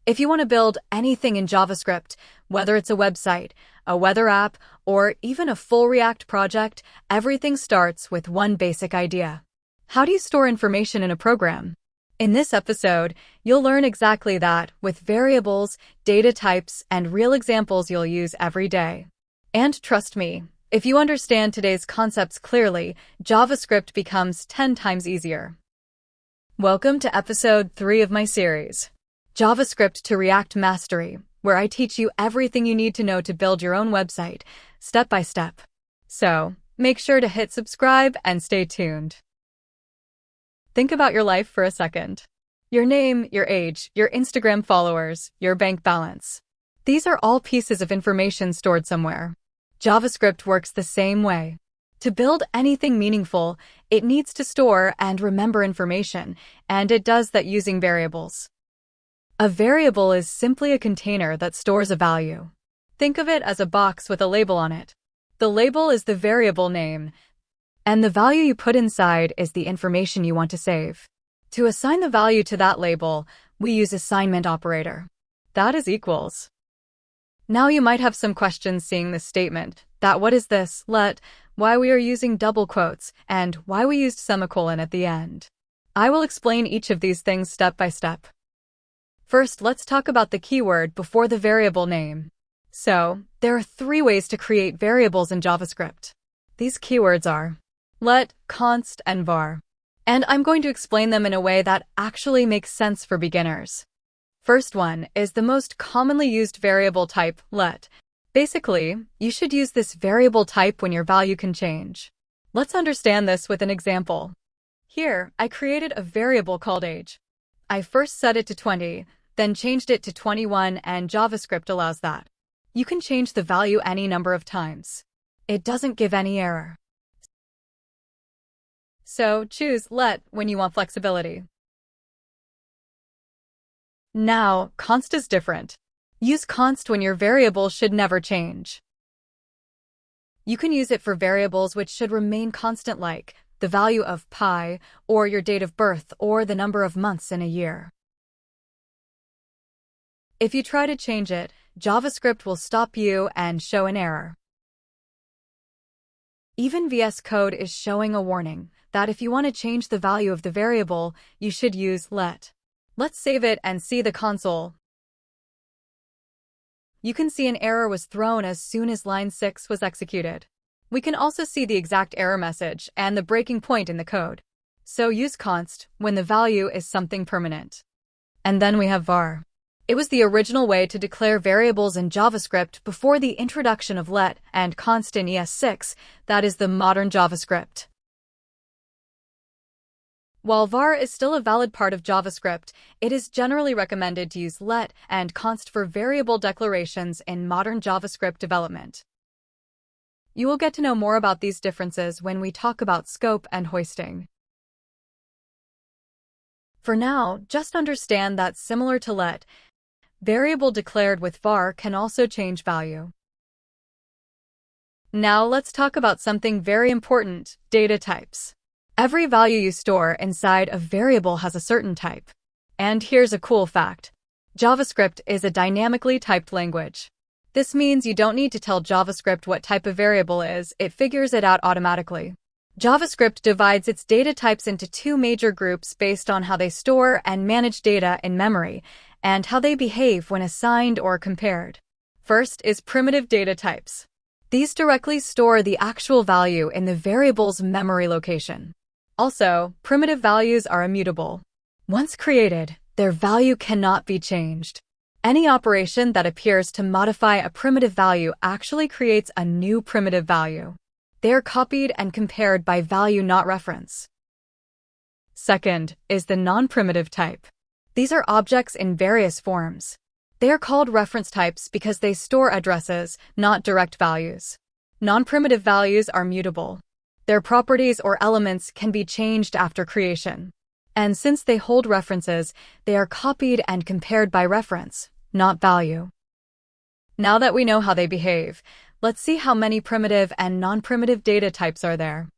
If you want to build anything in JavaScript, whether it's a website, a weather app, or even a full React project, everything starts with one basic idea. How do you store information in a program? In this episode, you'll learn exactly that with variables, data types, and real examples you'll use every day. And trust me, if you understand today's concepts clearly, JavaScript becomes 10 times easier. Welcome to episode 3 of my series, JavaScript to React Mastery, where I teach you everything you need to know to build your own website, step by step. So, make sure to hit subscribe and stay tuned. Think about your life for a second. Your name, your age, your Instagram followers, your bank balance. These are all pieces of information stored somewhere. JavaScript works the same way. To build anything meaningful, it needs to store and remember information, and it does that using variables. A variable is simply a container that stores a value. Think of it as a box with a label on it. The label is the variable name, and the value you put inside is the information you want to save. To assign the value to that label, we use assignment operator. That is equals. Now you might have some questions seeing this statement, that what is this, let, why we are using double quotes, and why we used semicolon at the end. I will explain each of these things step by step. First, let's talk about the keyword before the variable name. So, there are 3 ways to create variables in JavaScript. These keywords are let, const, and var. And I'm going to explain them in a way that actually makes sense for beginners. First one is the most commonly used variable type, let. Basically, you should use this variable type when your value can change. Let's understand this with an example. Here, I created a variable called age. I first set it to 20, then changed it to 21, and JavaScript allows that. You can change the value any number of times. It doesn't give any error. So choose let when you want flexibility. Now, const is different. Use const when your variable should never change. You can use it for variables which should remain constant, like the value of pi, or your date of birth, or the number of months in a year. If you try to change it, JavaScript will stop you and show an error. Even VS Code is showing a warning that if you want to change the value of the variable, you should use let. Let's save it and see the console. You can see an error was thrown as soon as line 6 was executed. We can also see the exact error message and the breaking point in the code. So use const when the value is something permanent. And then we have var. It was the original way to declare variables in JavaScript before the introduction of let and const in ES6, that is the modern JavaScript. While var is still a valid part of JavaScript, it is generally recommended to use let and const for variable declarations in modern JavaScript development. You will get to know more about these differences when we talk about scope and hoisting. For now, just understand that similar to let, variable declared with var can also change value. Now let's talk about something very important, data types. Every value you store inside a variable has a certain type. And here's a cool fact. JavaScript is a dynamically typed language. This means you don't need to tell JavaScript what type of variable is, it figures it out automatically. JavaScript divides its data types into 2 major groups based on how they store and manage data in memory, and how they behave when assigned or compared. First is primitive data types. These directly store the actual value in the variable's memory location. Also, primitive values are immutable. Once created, their value cannot be changed. Any operation that appears to modify a primitive value actually creates a new primitive value. They are copied and compared by value, not reference. Second is the non-primitive type. These are objects in various forms. They are called reference types because they store addresses, not direct values. Non-primitive values are mutable. Their properties or elements can be changed after creation. And since they hold references, they are copied and compared by reference, not value. Now that we know how they behave, let's see how many primitive and non-primitive data types are there.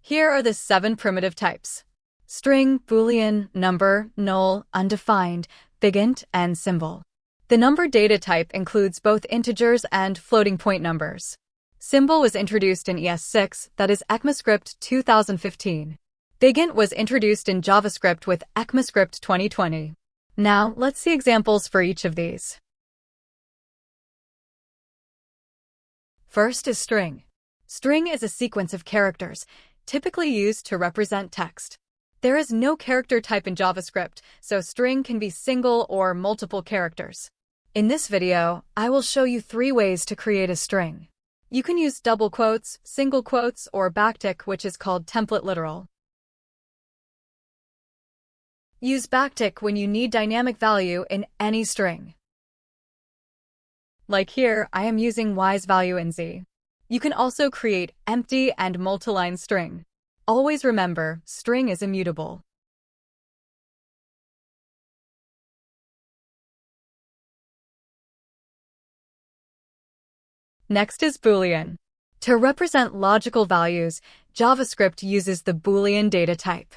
Here are the 7 primitive types: string, boolean, number, null, undefined, BigInt, and Symbol. The number data type includes both integers and floating point numbers. Symbol was introduced in ES6, that is ECMAScript 2015. BigInt was introduced in JavaScript with ECMAScript 2020. Now, let's see examples for each of these. First is string. String is a sequence of characters, typically used to represent text. There is no character type in JavaScript, so string can be single or multiple characters. In this video, I will show you 3 ways to create a string. You can use double quotes, single quotes, or backtick, which is called template literal. Use backtick when you need dynamic value in any string. Like here, I am using y's value in z. You can also create empty and multiline string. Always remember, string is immutable. Next is boolean. To represent logical values, JavaScript uses the boolean data type.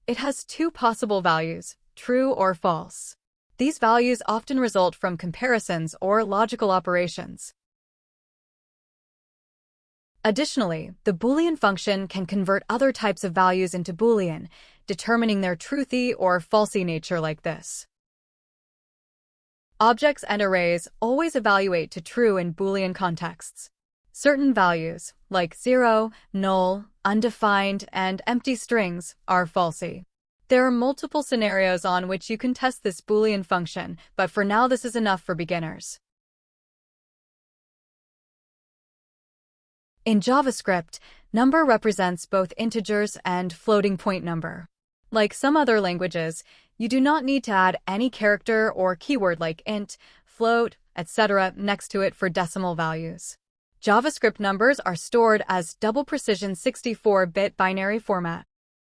It has 2 possible values, true or false. These values often result from comparisons or logical operations. Additionally, the boolean function can convert other types of values into boolean, determining their truthy or falsy nature like this. Objects and arrays always evaluate to true in boolean contexts. Certain values, like 0, null, undefined, and empty strings, are falsy. There are multiple scenarios on which you can test this boolean function, but for now this is enough for beginners. In JavaScript, number represents both integers and floating point number. Like some other languages, you do not need to add any character or keyword like int, float, etc. next to it for decimal values. JavaScript numbers are stored as double precision 64-bit binary format.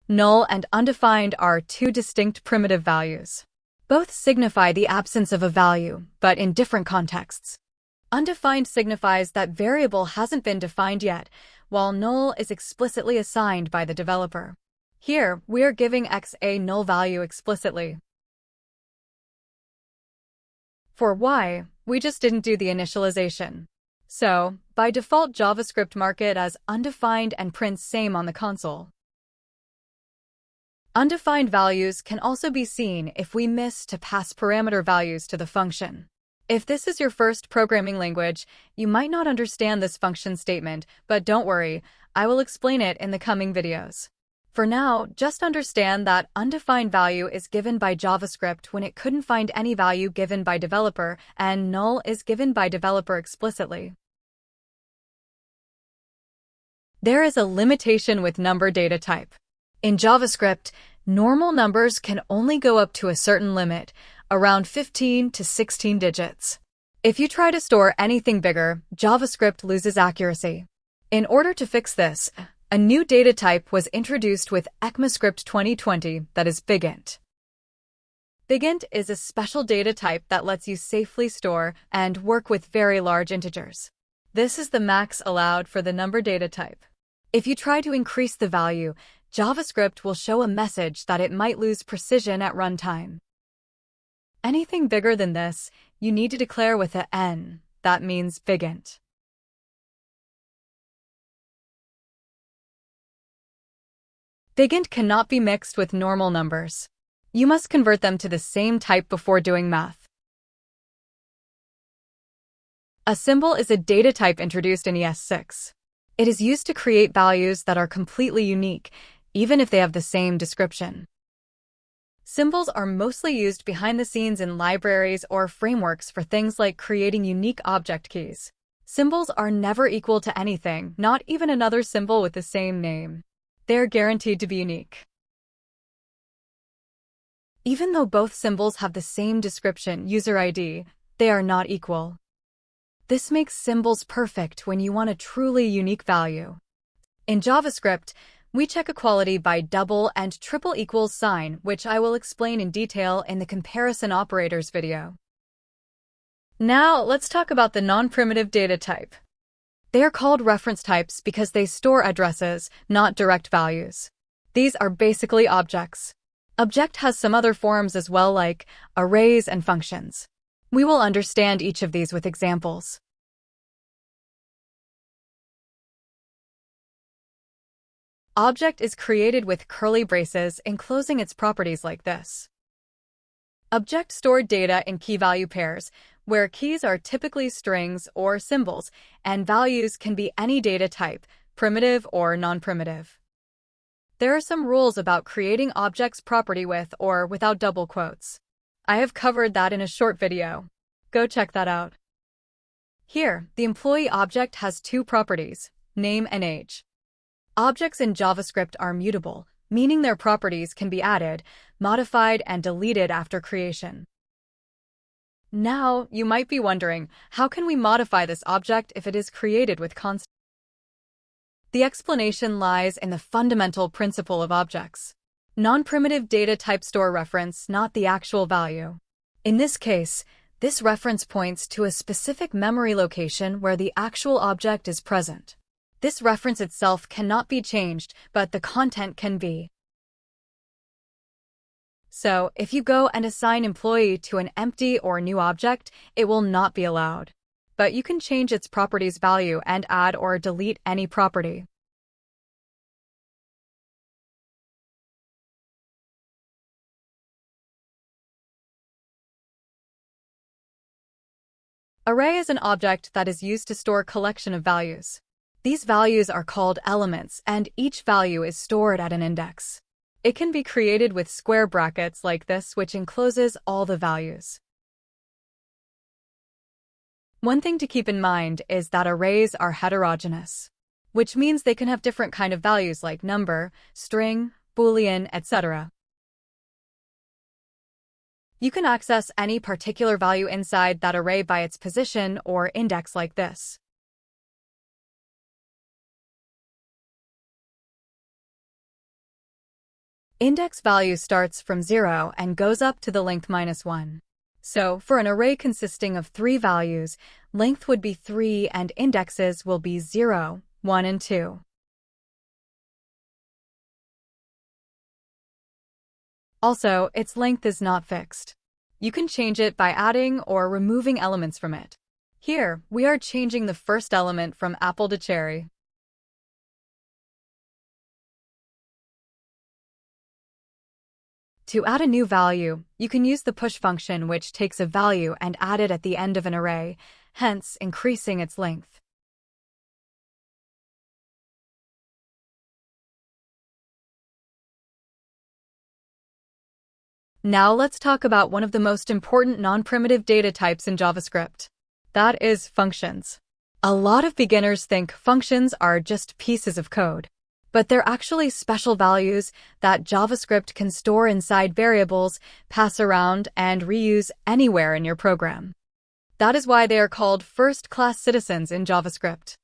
Null and undefined are 2 distinct primitive values. Both signify the absence of a value, but in different contexts. Undefined signifies that variable hasn't been defined yet, while null is explicitly assigned by the developer. Here, we are giving x a null value explicitly. For y, we just didn't do the initialization. So, by default, JavaScript mark it as undefined and prints same on the console. Undefined values can also be seen if we miss to pass parameter values to the function. If this is your first programming language, you might not understand this function statement, but don't worry, I will explain it in the coming videos. For now, just understand that undefined value is given by JavaScript when it couldn't find any value given by developer, and null is given by developer explicitly. There is a limitation with number data type. In JavaScript, normal numbers can only go up to a certain limit, around 15 to 16 digits. If you try to store anything bigger, JavaScript loses accuracy. In order to fix this, a new data type was introduced with ECMAScript 2020, that is BigInt. BigInt is a special data type that lets you safely store and work with very large integers. This is the max allowed for the number data type. If you try to increase the value, JavaScript will show a message that it might lose precision at runtime. Anything bigger than this, you need to declare with a n, that means BigInt. BigInt cannot be mixed with normal numbers. You must convert them to the same type before doing math. A symbol is a data type introduced in ES6. It is used to create values that are completely unique, even if they have the same description. Symbols are mostly used behind the scenes in libraries or frameworks for things like creating unique object keys. Symbols are never equal to anything, not even another symbol with the same name. They are guaranteed to be unique. Even though both symbols have the same description, user ID, they are not equal. This makes symbols perfect when you want a truly unique value. In JavaScript, we check equality by double and triple equals sign, which I will explain in detail in the comparison operators video. Now, let's talk about the non-primitive data type. They are called reference types because they store addresses, not direct values. These are basically objects. Object has some other forms as well, like arrays and functions. We will understand each of these with examples. Object is created with curly braces enclosing its properties like this. Object stored data in key-value pairs, where keys are typically strings or symbols, and values can be any data type, primitive or non-primitive. There are some rules about creating objects property with or without double quotes. I have covered that in a short video. Go check that out. Here, the employee object has two properties, name and age. Objects in JavaScript are mutable, meaning their properties can be added, modified, and deleted after creation. Now, you might be wondering, how can we modify this object if it is created with const? The explanation lies in the fundamental principle of objects. Non-primitive data type store reference, not the actual value. In this case, this reference points to a specific memory location where the actual object is present. This reference itself cannot be changed, but the content can be. So, if you go and assign employee to an empty or new object, it will not be allowed. But you can change its properties value and add or delete any property. Array is an object that is used to store a collection of values. These values are called elements, and each value is stored at an index. It can be created with square brackets like this, which encloses all the values. One thing to keep in mind is that arrays are heterogeneous, which means they can have different kind of values like number, string, boolean, etc. You can access any particular value inside that array by its position or index like this. Index value starts from 0 and goes up to the length -1. So, for an array consisting of 3 values, length would be 3 and indexes will be 0, 1, and 2. Also, its length is not fixed. You can change it by adding or removing elements from it. Here, we are changing the first element from apple to cherry. To add a new value, you can use the push function, which takes a value and add it at the end of an array, hence increasing its length. Now let's talk about one of the most important non-primitive data types in JavaScript. That is functions. A lot of beginners think functions are just pieces of code. But they're actually special values that JavaScript can store inside variables, pass around, and reuse anywhere in your program. That is why they are called first-class citizens in JavaScript.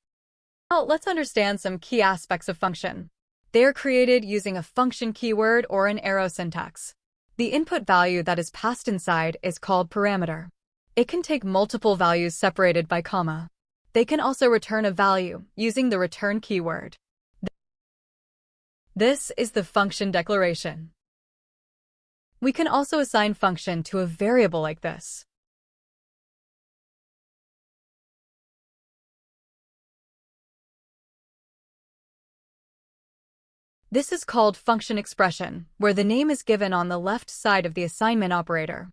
Now, let's understand some key aspects of function. They are created using a function keyword or an arrow syntax. The input value that is passed inside is called parameter. It can take multiple values separated by comma. They can also return a value using the return keyword. This is the function declaration. We can also assign function to a variable like this. This is called function expression, where the name is given on the left side of the assignment operator.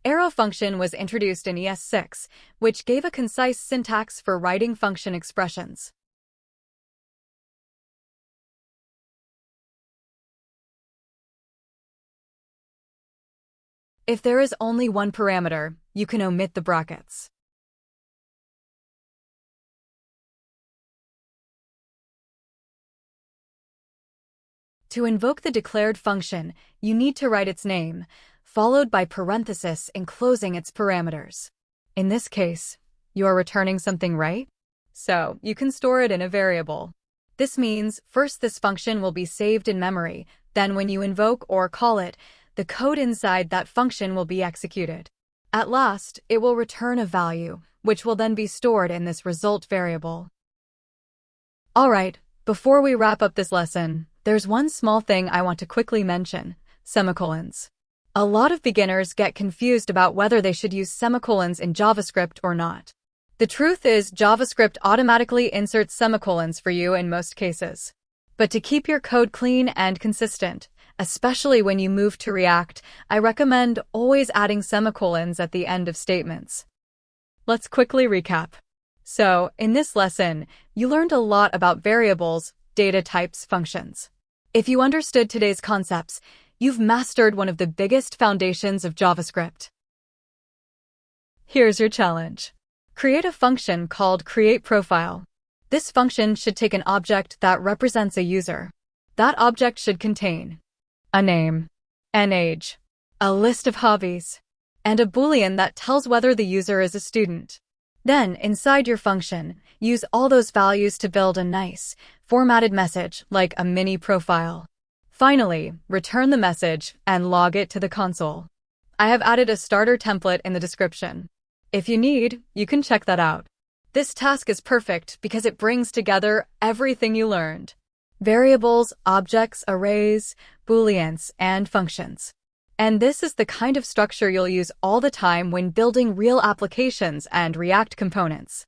Arrow function was introduced in ES6, which gave a concise syntax for writing function expressions. If there is only one parameter, you can omit the brackets. To invoke the declared function, you need to write its name, followed by parenthesis enclosing its parameters. In this case, you are returning something, right? So, you can store it in a variable. This means, first this function will be saved in memory, then when you invoke or call it, the code inside that function will be executed. At last, it will return a value, which will then be stored in this result variable. Alright, before we wrap up this lesson, there's one small thing I want to quickly mention: semicolons. A lot of beginners get confused about whether they should use semicolons in JavaScript or not. The truth is, JavaScript automatically inserts semicolons for you in most cases. But to keep your code clean and consistent, especially when you move to React, I recommend always adding semicolons at the end of statements. Let's quickly recap. So, in this lesson, you learned a lot about variables, data types, functions. If you understood today's concepts, you've mastered one of the biggest foundations of JavaScript. Here's your challenge. Create a function called createProfile. This function should take an object that represents a user. That object should contain a name, an age, a list of hobbies, and a boolean that tells whether the user is a student. Then, inside your function, use all those values to build a nice, formatted message like a mini profile. Finally, return the message and log it to the console. I have added a starter template in the description. If you need, you can check that out. This task is perfect because it brings together everything you learned: variables, objects, arrays, booleans, and functions. And this is the kind of structure you'll use all the time when building real applications and React components.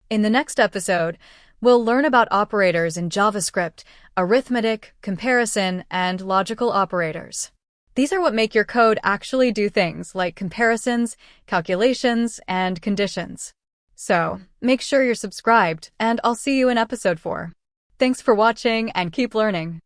In the next episode, we'll learn about operators in JavaScript, arithmetic, comparison, and logical operators. These are what make your code actually do things like comparisons, calculations, and conditions. So, make sure you're subscribed, and I'll see you in episode 4. Thanks for watching and keep learning.